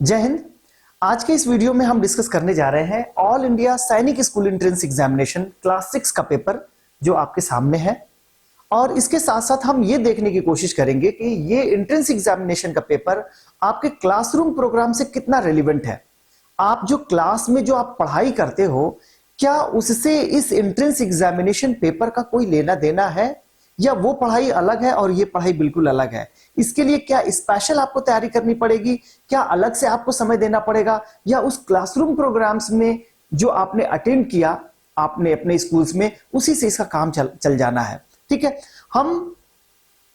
जय हिंद। आज के इस वीडियो में हम डिस्कस करने जा रहे हैं ऑल इंडिया सैनिक स्कूल एंट्रेंस एग्जामिनेशन क्लास 6 का पेपर जो आपके सामने है। और इसके साथ साथ हम ये देखने की कोशिश करेंगे कि ये एंट्रेंस एग्जामिनेशन का पेपर आपके क्लासरूम प्रोग्राम से कितना रेलिवेंट है। आप जो क्लास में जो आप पढ़ाई करते हो, क्या उससे इस एंट्रेंस एग्जामिनेशन पेपर का कोई लेना देना है, या वो पढ़ाई अलग है और ये पढ़ाई बिल्कुल अलग है। इसके लिए क्या स्पेशल आपको तैयारी करनी पड़ेगी, क्या अलग से आपको समय देना पड़ेगा, या उस क्लासरूम प्रोग्राम्स में जो आपने अटेंड किया आपने अपने स्कूल्स में, उसी से इसका काम चल जाना है। ठीक है, हम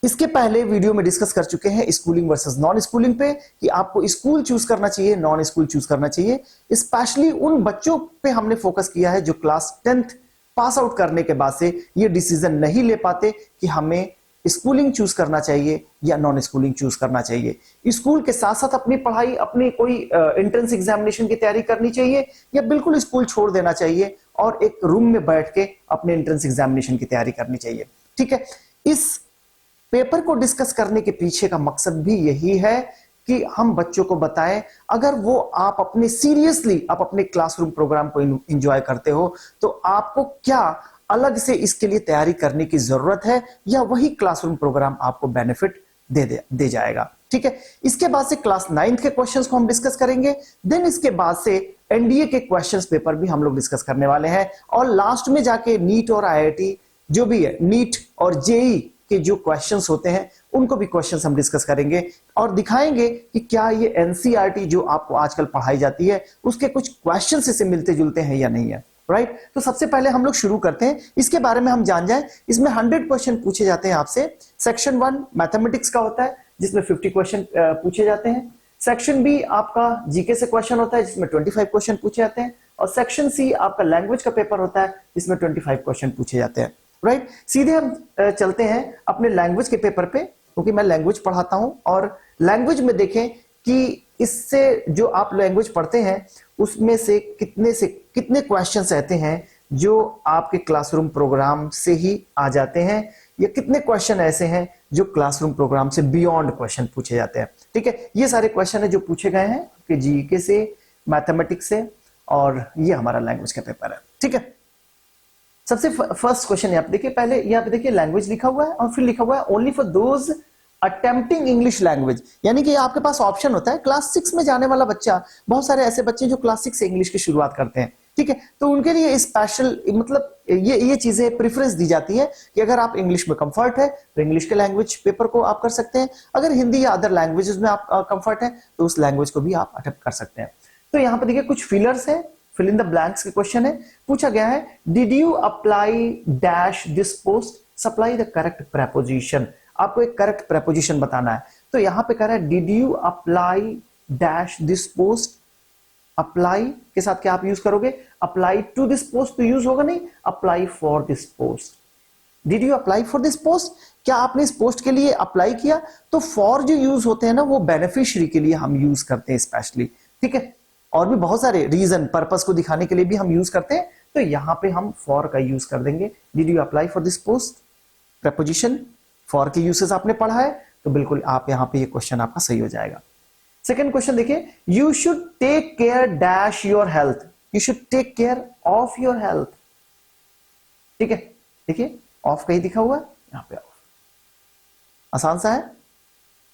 इसके पहले वीडियो में डिस्कस कर चुके हैं स्कूलिंग वर्सेस नॉन स्कूलिंग पे, कि आपको स्कूल चूज करना चाहिए, नॉन स्कूल चूज करना चाहिए। स्पेशली उन बच्चों पे हमने फोकस किया है जो क्लास 10th पास आउट करने के बाद से ये डिसीजन नहीं ले पाते कि हमें स्कूलिंग चूज करना चाहिए या नॉन स्कूलिंग चूज करना चाहिए। स्कूल के साथ साथ अपनी पढ़ाई, अपनी कोई एंट्रेंस एग्जामिनेशन की तैयारी करनी चाहिए, या बिल्कुल स्कूल छोड़ देना चाहिए और एक रूम में बैठ के अपने एंट्रेंस एग्जामिनेशन की तैयारी करनी चाहिए। ठीक है, इस पेपर को डिस्कस करने के पीछे का मकसद भी यही है कि हम बच्चों को बताएं, अगर वो आप अपने सीरियसली आप अपने क्लासरूम प्रोग्राम को एंजॉय करते हो तो आपको क्या अलग से इसके लिए तैयारी करने की जरूरत है, या वही क्लासरूम प्रोग्राम आपको बेनिफिट दे जाएगा। ठीक है, इसके बाद से क्लास 9th के क्वेश्चंस को हम डिस्कस करेंगे। देन इसके बाद से एनडीए के क्वेश्चंस पेपर भी हम लोग डिस्कस करने वाले हैं, और लास्ट में जाके नीट और आईआईटी जो भी है, नीट और जेई के जो क्वेश्चंस होते हैं उनको भी क्वेश्चंस हम डिस्कस करेंगे और दिखाएंगे कि क्या ये एनसीईआरटी जो आपको आजकल पढ़ाई जाती है उसके कुछ क्वेश्चंस इससे मिलते जुलते हैं या नहीं है। राइट, तो सबसे पहले हम लोग शुरू करते हैं, इसके बारे में हम जान जाएं। इसमें 100 क्वेश्चन पूछे जाते हैं आपसे। सेक्शन 1 मैथमेटिक्स का होता है जिसमें 50 क्वेश्चन पूछे जाते हैं। सेक्शन बी आपका जीके से क्वेश्चन होता है जिसमें 25 क्वेश्चन पूछे जाते हैं, और सेक्शन सी आपका लैंग्वेज का पेपर होता है जिसमें 25 क्वेश्चन पूछे जाते हैं। राइट, सीधे हम चलते हैं अपने लैंग्वेज के पेपर पे, क्योंकि मैं लैंग्वेज पढ़ाता हूं। और लैंग्वेज में देखें कि इससे जो आप लैंग्वेज पढ़ते हैं उसमें से कितने क्वेश्चंस रहते हैं जो आपके क्लासरूम प्रोग्राम से ही आ जाते हैं, या कितने क्वेश्चन ऐसे हैं जो क्लासरूम प्रोग्राम से बियॉन्ड क्वेश्चन पूछे जाते हैं। ठीक है, ये सारे क्वेश्चन है जो पूछे गए हैं आपके जीके से, मैथमेटिक्स से, और ये हमारा लैंग्वेज का पेपर है। ठीक है, सबसे फर्स्ट क्वेश्चन यहाँ पे देखिए, पहले यहाँ पे देखिए लैंग्वेज लिखा हुआ है और फिर लिखा हुआ है only for those attempting English language, यानी कि आपके पास ऑप्शन होता है क्लास 6 में जाने वाला बच्चा। बहुत सारे ऐसे बच्चे जो क्लास 6 से इंग्लिश की शुरुआत करते हैं, ठीक है, तो उनके लिए स्पेशल मतलब ये चीजें प्रेफरेंस दी जाती है कि अगर आप इंग्लिश में कंफर्ट है तो इंग्लिश के लैंग्वेज पेपर को आप कर सकते हैं, अगर हिंदी या अदर लैंग्वेजेस में आप कंफर्ट है तो उस लैंग्वेज को भी आप अटेम्प्ट कर सकते हैं। तो यहाँ पे देखिए कुछ फिलर्स है, फिल इन द ब्लैंक्स के क्वेश्चन है। पूछा गया है did you apply dash this post, supply the correct preposition. आपको एक करेक्ट प्रेपोजिशन बताना है, तो यहां पे कह रहा है did you apply dash this post. Apply के साथ क्या आप यूज करोगे, अप्लाई टू दिस पोस्ट तो यूज होगा नहीं, apply for this post. Did you apply for this post, क्या आपने इस पोस्ट के लिए अप्लाई किया। तो फॉर जो यूज होते हैं ना वो बेनिफिशियरी के लिए हम यूज करते हैं स्पेशली। ठीक है, और भी बहुत सारे रीजन पर्पस को दिखाने के लिए भी हम यूज करते हैं, तो यहां पे हम फॉर का यूज कर देंगे। Did you apply for this post, preposition for के यूसेस आपने पढ़ा है, तो बिल्कुल आप यहां पे ये क्वेश्चन आपका सही हो जाएगा। सेकंड क्वेश्चन देखिए, you should take care dash your health, you should take care of your health. ठीक है, देखिए ऑफ कहीं दिखा हुआ है, यहां पे ऑफ, आसान सा है।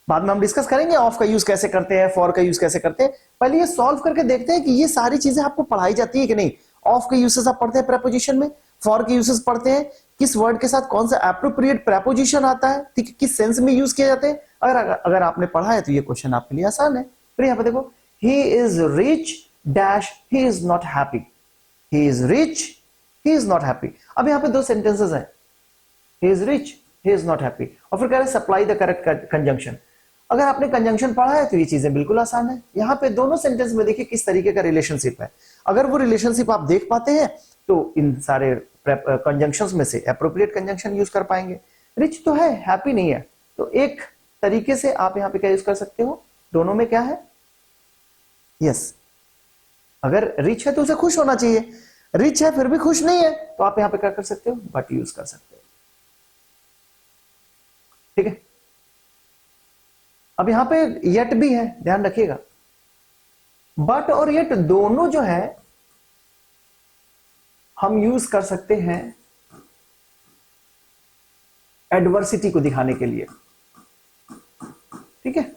बाद में हम डिस्कस करेंगे ऑफ का यूज कैसे करते हैं, फॉर का यूज कैसे करते हैं। पहले ये सॉल्व करके देखते हैं कि ये सारी चीजें आपको पढ़ाई जाती है कि नहीं। ऑफ के यूसेस आप पढ़ते हैं प्रेपोजिशन में, फॉर के यूसेस पढ़ते हैं, किस वर्ड के साथ कौन सा एप्रोप्रिएट प्रेपोजिशन आता है, ठीक है, किस सेंस में यूज किए जाते हैं। अगर आपने पढ़ा है तो ये क्वेश्चन आपके लिए आसान है। फिर यहाँ पे देखो, he is rich dash he is not happy, he is rich he is not happy. अब यहाँ पे दो सेंटेंसेस हैं, he is rich he is not happy, और फिर कह रहे हैं सप्लाई द करेक्ट कंजंक्शन। अगर आपने कंजंक्शन पढ़ा है तो ये चीजें बिल्कुल आसान है। यहाँ पे दोनों सेंटेंस में देखिए किस तरीके का रिलेशनशिप है। अगर वो रिलेशनशिप आप देख पाते हैं तो इन सारे कंजंक्शंस में से एप्रोप्रिएट कंजंक्शन यूज कर पाएंगे। रिच तो है, हैप्पी नहीं है, तो एक तरीके से आप यहाँ पे क्या यूज कर सकते हो, दोनों में क्या है, यस, अगर रिच है तो उसे खुश होना चाहिए, रिच है फिर भी खुश नहीं है तो आप यहाँ पे क्या कर सकते हो, बट यूज कर सकते हो। ठीक है, अब यहां पे येट भी है, ध्यान रखिएगा। बट और येट दोनों जो है हम यूज कर सकते हैं एडवर्सिटी को दिखाने के लिए, ठीक है।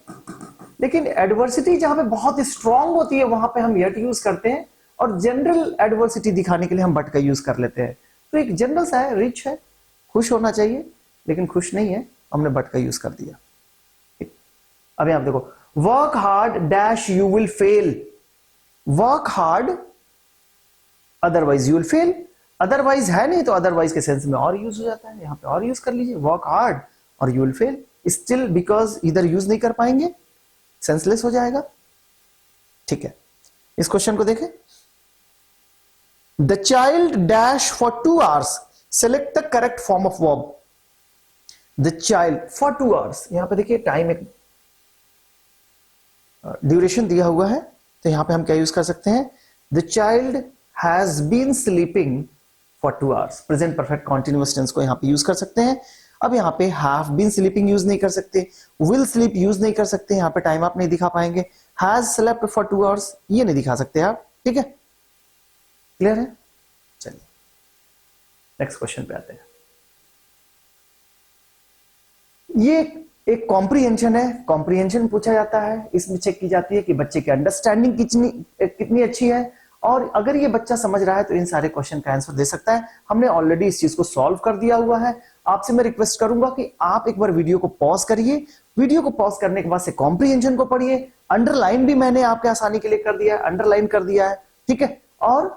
लेकिन एडवर्सिटी जहां पे बहुत स्ट्रांग होती है वहां पे हम येट यूज करते हैं, और जनरल एडवर्सिटी दिखाने के लिए हम बट का यूज कर लेते हैं। तो एक जनरल सा है, रिच है, खुश होना चाहिए, लेकिन खुश नहीं है, हमने बट का यूज कर दिया। अब यहां देखो, work hard dash you will fail, work hard otherwise you will fail, otherwise है नहीं तो अदरवाइज के सेंस में और यूज हो जाता है, यहां पे और यूज कर लीजिए, वर्क हार्ड और you will fail, still because इधर यूज नहीं कर पाएंगे, सेंसलेस हो जाएगा, ठीक है। इस क्वेश्चन को देखें, the child dash for 2 hours, select the correct form of verb. The child for 2 hours, यहां पे देखिए टाइम एक ड्यूरेशन दिया हुआ है, तो यहां पे हम क्या यूज कर सकते हैं, the child has been sleeping for 2 hours, present perfect continuous tense को यहां पे यूज कर सकते हैं। अब यहां पे हैव बीन स्लीपिंग यूज नहीं कर सकते, विल स्लीप यूज नहीं कर सकते, यहां पे टाइम आप नहीं दिखा पाएंगे, हैज स्लेप्ट फॉर 2 hours ये नहीं दिखा सकते आप, ठीक है, क्लियर है। चलिए नेक्स्ट क्वेश्चन पे आते हैं। ये एक कॉम्प्रीहेंशन है, कॉम्प्रीहेंशन पूछा जाता है, इसमें चेक की जाती है कि बच्चे की अंडरस्टैंडिंग कितनी अच्छी है, और अगर ये बच्चा समझ रहा है तो इन सारे क्वेश्चन का आंसर दे सकता है। हमने ऑलरेडी इस चीज को सॉल्व कर दिया हुआ है। आपसे मैं रिक्वेस्ट करूंगा कि आप एक बार वीडियो को पॉज करिए, वीडियो को पॉज करने के बाद से कॉम्प्रीहेंशन को पढ़िए, अंडरलाइन भी मैंने आपके आसानी के लिए कर दिया है, अंडरलाइन कर दिया है, ठीक है, और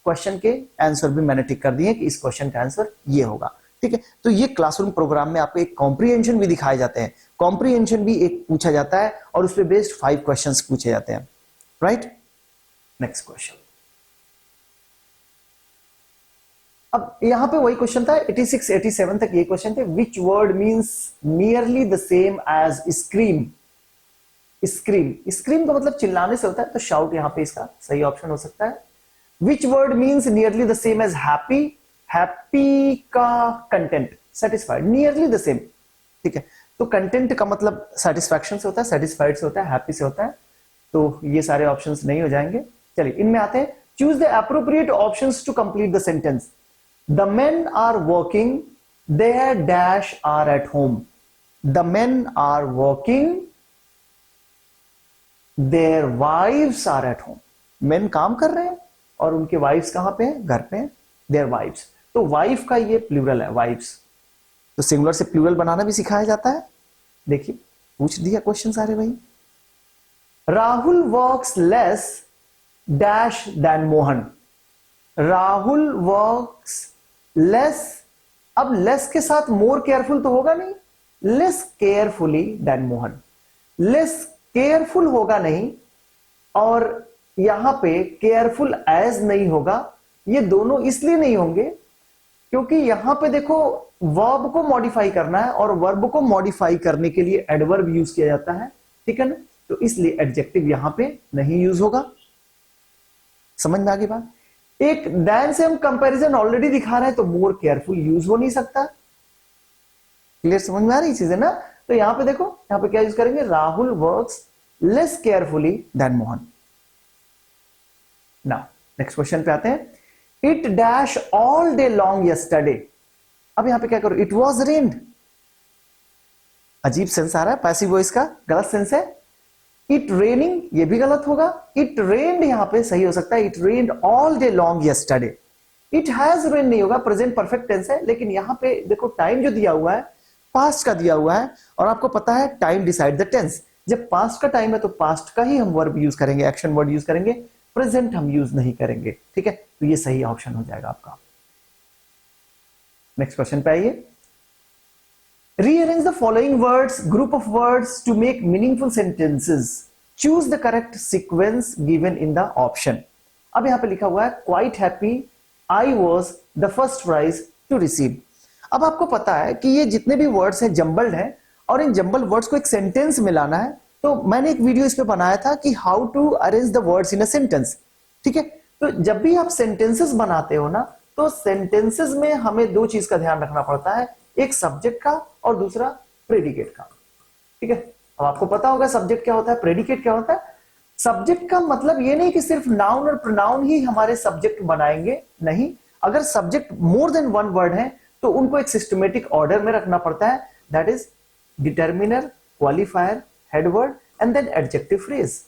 क्वेश्चन के आंसर भी मैंने टिक कर दिए कि इस क्वेश्चन का आंसर ये होगा, ठीक है। तो ये क्लासरूम प्रोग्राम में आपको एक कॉम्प्रीहेंशन भी दिखाए जाते हैं, कॉम्प्रीहेंशन भी एक पूछा जाता है और उस पर बेस्ड 5 क्वेश्चंस पूछे जाते हैं, राइट। नेक्स्ट क्वेश्चन, अब यहां पे वही क्वेश्चन था, 86 87 तक ये क्वेश्चन थे। Which word means nearly the same as scream, scream, scream का मतलब चिल्लाने से होता है, तो शाउट यहां पे इसका सही ऑप्शन हो सकता है। Which word means nearly the same as happy, happy का content satisfied, nearly the same, ठीक है, तो कंटेंट का मतलब सेटिस्फैक्शन से होता है, सेटिस्फाइड से होता है, हैप्पी से होता है, तो ये सारे ऑप्शंस नहीं हो जाएंगे। चलिए इनमें आते हैं, choose the appropriate options to complete the sentence. The men are working, their dash are at home. The men are working, their wives are at home. Men काम कर रहे हैं और उनके वाइफ्स कहां पे हैं, घर पे हैं, their wives। तो वाइफ का ये प्लूरल है, वाइफ्स, तो सिंगुलर से प्लूरल बनाना भी सिखाया जाता है। देखिए पूछ दिया क्वेश्चन सारे भाई। Rahul works less dash than Mohan, Rahul works less, अब लेस के साथ मोर केयरफुल तो होगा नहीं, less carefully than Mohan, less careful होगा नहीं, और यहां पे केयरफुल एज नहीं होगा। ये दोनों इसलिए नहीं होंगे क्योंकि यहां पे देखो वर्ब को मॉडिफाई करना है और वर्ब को मॉडिफाई करने के लिए एडवर्ब यूज किया जाता है, ठीक है ना, तो इसलिए एडजेक्टिव यहां पे नहीं यूज होगा। समझ में आ गई बात। एक देन से हम कंपैरिजन ऑलरेडी दिखा रहे हैं, तो मोर केयरफुल यूज हो नहीं सकता। क्लियर, समझ में आ रही चीज है ना। तो यहां पे देखो, यहां पे क्या यूज करेंगे, Rahul works less carefully than Mohan. Now next question पे आते हैं, it dash all day long yesterday. अब यहां पे क्या करो, इट वॉज रेन्ड, अजीब सेंस आ रहा है, पैसिव वॉइस का गलत सेंस है। इट रेनिंग, ये भी गलत होगा, इट रेन्ड यहां पे सही हो सकता है, it rained all day long yesterday. It has rain नहीं होगा, प्रेजेंट परफेक्ट टेंस है, लेकिन यहां पे देखो टाइम जो दिया हुआ है पास्ट का दिया हुआ है, और आपको पता है टाइम डिसाइड द टेंस। जब पास्ट का टाइम है तो पास्ट का ही हम वर्ब यूज करेंगे, एक्शन वर्ड यूज करेंगे, प्रेजेंट हम यूज नहीं करेंगे, ठीक है, तो ये सही ऑप्शन हो जाएगा आपका। नेक्स्ट क्वेश्चन पे आइए, rearrange the following words, group of words to make meaningful sentences. Choose the correct sequence given in the option. अब यहां पे लिखा हुआ है quite happy I was the first prize to receive. अब आपको पता है कि ये जितने भी वर्ड्स हैं जंबल्ड हैं, और इन जंबल्ड वर्ड्स को एक सेंटेंस में लाना है। तो मैंने एक वीडियो इस पे बनाया था कि how to arrange the words in a sentence, ठीक है। तो जब भी आप सेंटेंसेस बनाते हो ना, तो सेंटेंसेस में हमें दो चीज का ध्यान रखना पड़ता है, एक सब्जेक्ट का और दूसरा प्रेडिकेट का, ठीक है। अब आपको पता होगा सब्जेक्ट क्या होता है, प्रेडिकेट क्या होता है। सब्जेक्ट का मतलब ये नहीं कि सिर्फ नाउन और प्रोनाउन ही हमारे सब्जेक्ट बनाएंगे, नहीं। अगर subject more than one word है तो उनको एक सिस्टमेटिक ऑर्डर में रखना पड़ता है, that is determiner, qualifier, headword and then adjective phrase.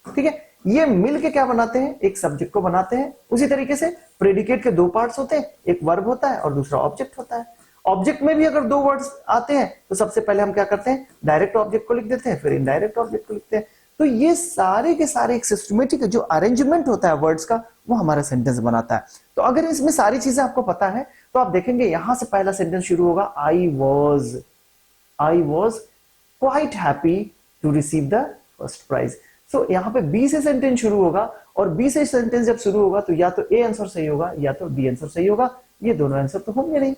ठीक है, ये मिलके क्या बनाते हैं, एक सब्जेक्ट को बनाते हैं। उसी तरीके से प्रेडिकेट के दो पार्ट्स होते हैं, एक वर्ब होता है और दूसरा ऑब्जेक्ट होता है। ऑब्जेक्ट में भी अगर दो वर्ड्स आते हैं तो सबसे पहले हम क्या करते हैं, डायरेक्ट ऑब्जेक्ट को लिख देते हैं, फिर इनडायरेक्ट ऑब्जेक्ट को लिखते हैं। तो ये सारे के सारे एक सिस्टमेटिक जो अरेंजमेंट होता है वर्ड्स का, वो हमारा सेंटेंस बनाता है। तो अगर इसमें सारी चीजें आपको पता है तो आप देखेंगे यहां से पहला सेंटेंस शुरू होगा, I was quite happy to receive the first prize. So यहाँ पे बी से सेंटेंस शुरू होगा, और बी से सेंटेंस जब शुरू होगा तो या तो ए आंसर सही होगा या तो बी आंसर सही होगा, ये दोनों आंसर तो होंगे नहीं।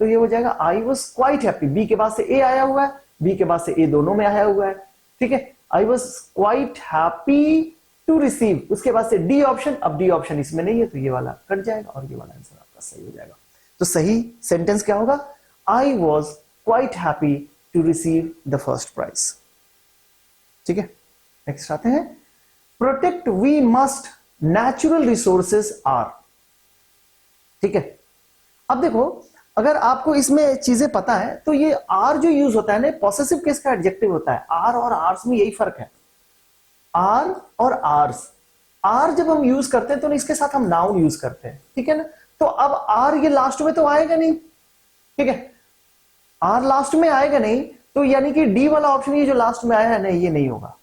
तो ये हो जाएगा I was quite happy, B के बाद से ए आया हुआ है, बी के बाद से ए दोनों में आया हुआ है। ठीक है, I was quite happy to receive, उसके बाद से डी ऑप्शन, अब डी ऑप्शन इसमें नहीं है तो ये वाला कट जाएगा और ये वाला आंसर आपका सही हो जाएगा। तो सही सेंटेंस क्या होगा, I was quite happy to receive the first prize. ठीक है, नेक्स्ट आते हैं, protect we must natural resources our. ठीक है, अब देखो अगर आपको इसमें चीजें पता है तो ये आर जो यूज होता है ना, पॉसेसिव केस का एडजेक्टिव होता है। आर और आर्स में यही फर्क है, आर और आर्स। आर जब हम यूज करते हैं तो इसके साथ हम नाउन यूज करते हैं, ठीक है ना। तो अब आर ये लास्ट में तो आएगा नहीं, ठीक है, आर लास्ट में आएगा नहीं, तो यानी कि डी वाला ऑप्शन ये जो लास्ट में आया है नहीं, ये नहीं होगा।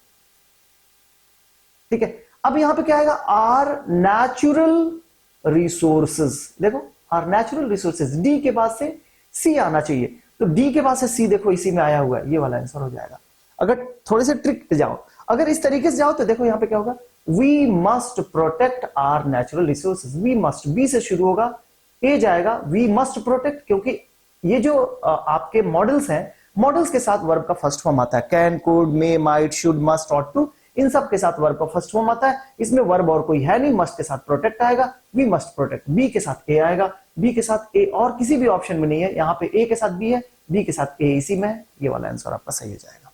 ठीक है, अब यहां पे क्या आएगा, आर नेचुरल रिसोर्सेज। देखो आर नेचुरल रिसोर्सेज, डी के बाद से सी आना चाहिए, तो डी के बाद से सी देखो इसी में आया हुआ है, ये वाला आंसर हो जाएगा। अगर थोड़े से ट्रिक पे जाओ, अगर इस तरीके से जाओ तो देखो यहां पे क्या होगा, we must protect our natural resources. We must, B से शुरू होगा, ए जाएगा, वी मस्ट प्रोटेक्ट, क्योंकि ये जो आपके मॉडल्स हैं, मॉडल्स के साथ वर्ब का फर्स्ट फॉर्म आता है, can, could, may, might, should, must, ought to, इन सब के साथ वर्ब का फर्स्ट फॉर्म आता है। इसमें वर्ब और कोई है नहीं, मस्ट के साथ प्रोटेक्ट आएगा, वी मस्ट प्रोटेक्ट। बी के साथ ए आएगा, बी के साथ ए और किसी भी ऑप्शन में नहीं है, यहां पे ए के साथ बी है, बी के साथ ए इसी में है, ये वाला आंसर आपका सही हो जाएगा।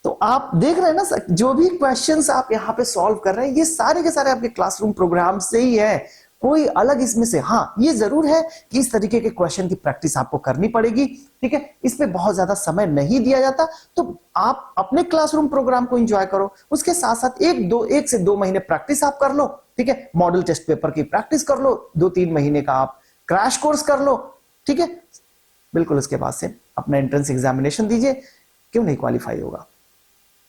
तो आप देख रहे हैं ना, जो भी क्वेश्चंस आप यहाँ पे सॉल्व कर रहे हैं ये सारे के सारे आपके क्लासरूम प्रोग्राम से ही है, कोई अलग इसमें से। हाँ, ये जरूर है कि इस तरीके के क्वेश्चन की प्रैक्टिस आपको करनी पड़ेगी, ठीक है। इसमें बहुत ज्यादा समय नहीं दिया जाता, तो आप अपने क्लासरूम प्रोग्राम को एंजॉय करो, उसके साथ साथ एक से दो महीने प्रैक्टिस आप कर लो, ठीक है। मॉडल टेस्ट पेपर की प्रैक्टिस कर लो, 2-3 महीने का आप क्रैश कोर्स कर लो, ठीक है। बिल्कुल उसके बाद से अपना एंट्रेंस एग्जामिनेशन दीजिए, क्यों नहीं क्वालिफाई होगा,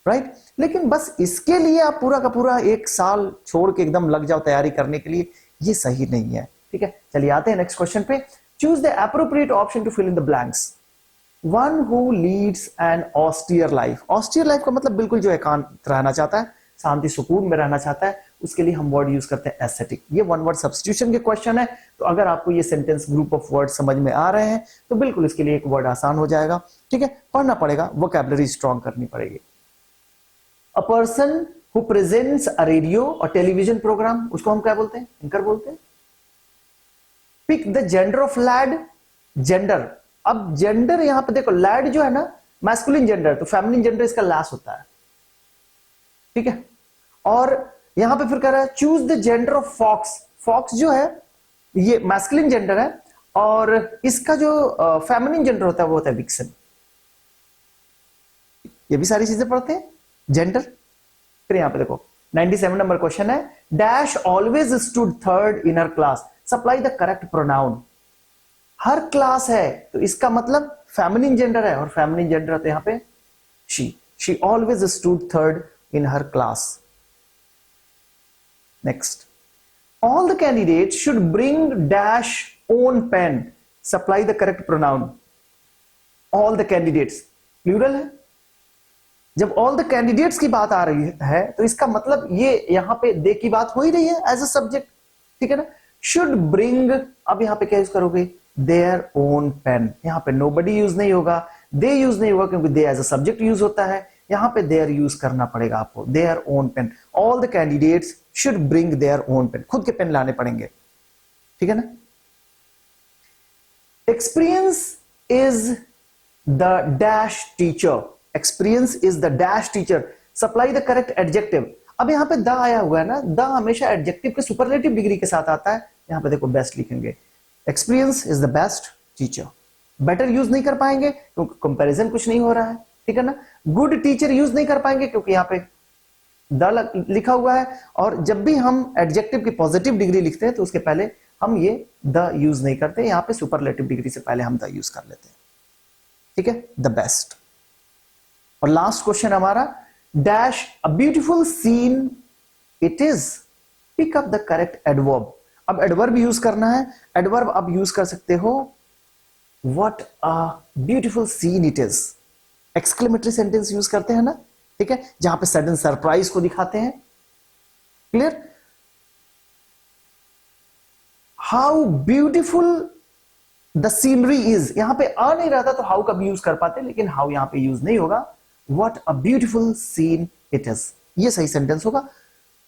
राइट। लेकिन बस इसके लिए आप पूरा का पूरा 1 साल छोड़ के एकदम लग जाओ तैयारी करने के लिए, ये सही नहीं है, ठीक है। चलिए आते हैं नेक्स्ट क्वेश्चन पे। Choose the appropriate option to fill in the blanks. One who leads an austere life. Austere life का मतलब बिल्कुल जो एकांत रहना चाहता है, शांति सुकून में रहना चाहता है, उसके लिए हम वर्ड यूज करते हैं एस्थेटिक। ये वन वर्ड सब्स्टिट्यूशन के क्वेश्चन है, तो अगर आपको ये सेंटेंस ग्रुप ऑफ वर्ड समझ में आ रहे हैं तो बिल्कुल इसके लिए एक वर्ड आसान हो जाएगा, ठीक है। पढ़ना पड़ेगा, वोकैबुलरी स्ट्रॉन्ग करनी पड़ेगी। A person who presents a radio और टेलीविजन प्रोग्राम, उसको हम क्या बोलते हैं, एंकर बोलते हैं। Pick the gender of lad. Gender, अब जेंडर यहां पे देखो, लैड जो है ना मैस्कुलिन जेंडर, तो फेमिनिन जेंडर इसका लास होता है, ठीक है। और यहां पे फिर कह रहा है choose the gender of fox. Fox जो है ये मैस्कुलिन जेंडर है, और इसका जो फेमिनिन जेंडर होता है वो होता है विक्सन। ये भी सारी चीजें पढ़ते हैं जेंडर। फिर यहां पे देखो 97 नंबर क्वेश्चन है, dash always stood third in her class, supply the correct pronoun. Her class है तो इसका मतलब फेमिनिन जेंडर है, और फेमिनिन जेंडर होता है यहां पे she always stood third in her class. Next, all the candidate should bring dash own pen, supply the correct pronoun. All the candidates plural है, जब ऑल द कैंडिडेट्स की बात आ रही है तो इसका मतलब ये यहां पे दे की बात हो ही रही है एज अ सब्जेक्ट, ठीक है ना। शुड ब्रिंग, अब यहां पे क्या यूज करोगे, देयर ओन पेन। यहां पे नोबडी यूज नहीं होगा, दे यूज नहीं होगा, क्योंकि they as a subject use होता है। यहां पे देयर यूज करना पड़ेगा आपको, their own pen. All the candidates should bring their own pen, खुद के पेन लाने पड़ेंगे, ठीक है ना। Experience is the dash teacher. Experience is the dash teacher, supply the correct adjective. अब यहाँ पे द आया हुआ है ना, द हमेशा एडजेक्टिव के सुपरलेटिव डिग्री के साथ आता है। यहाँ पे देखो बेस्ट लिखेंगे, experience is the best teacher. Better use नहीं कर पाएंगे क्योंकि कंपैरिजन कुछ नहीं हो रहा है, ठीक है ना। गुड टीचर यूज नहीं कर पाएंगे क्योंकि यहाँ पे द लिखा हुआ है, और जब भी हम एडजेक्टिव की पॉजिटिव डिग्री लिखते हैं तो उसके पहले हम ये द यूज नहीं करते, यहाँ पे सुपरलेटिव डिग्री से पहले हम द यूज कर लेते हैं, ठीक है, द बेस्ट। और लास्ट क्वेश्चन हमारा, dash a beautiful scene it is, pick up the correct adverb. अब एडवर्ब यूज करना है। एडवर्ब अब यूज कर सकते हो, what a beautiful scene it is. Exclamatory sentence use करते हैं ना, ठीक है, जहां पे सडन सरप्राइज को दिखाते हैं। Clear? How beautiful the scenery is, यहां पे आ नहीं रहा था तो हाउ का भी यूज कर पाते, लेकिन हाउ यहां पे यूज नहीं होगा। What a beautiful scene it is, ये सही सेंटेंस होगा।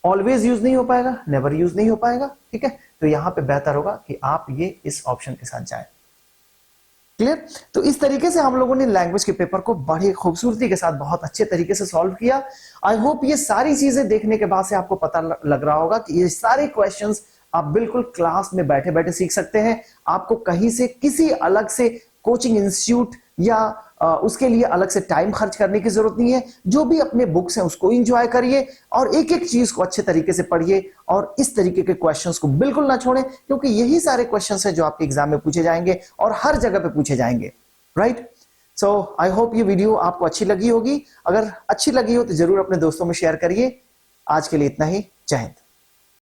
ऑलवेज यूज नहीं हो पाएगा, नेवर यूज नहीं हो पाएगा, ठीक है। तो यहां पे बेहतर होगा कि आप ये इस ऑप्शन के साथ जाएं। क्लियर? तो इस तरीके से हम लोगों ने लैंग्वेज के पेपर को बड़ी खूबसूरती के साथ बहुत अच्छे तरीके से सॉल्व किया। आई होप ये सारी चीजें देखने के बाद से आपको पता लग रहा होगा कि ये सारे क्वेश्चंस आप बिल्कुल क्लास में बैठे बैठे सीख सकते हैं। आपको कहीं से किसी अलग से कोचिंग इंस्टीट्यूट या उसके लिए अलग से टाइम खर्च करने की जरूरत नहीं है। जो भी अपने बुक्स हैं उसको एंजॉय करिए और एक एक चीज को अच्छे तरीके से पढ़िए, और इस तरीके के क्वेश्चंस को बिल्कुल ना छोड़ें, क्योंकि यही सारे क्वेश्चंस हैं जो आपके एग्जाम में पूछे जाएंगे और हर जगह पे पूछे जाएंगे, राइट। सो आई होप ये वीडियो आपको अच्छी लगी होगी। अगर अच्छी लगी हो तो जरूर अपने दोस्तों में शेयर करिए। आज के लिए इतना ही, जय हिंद।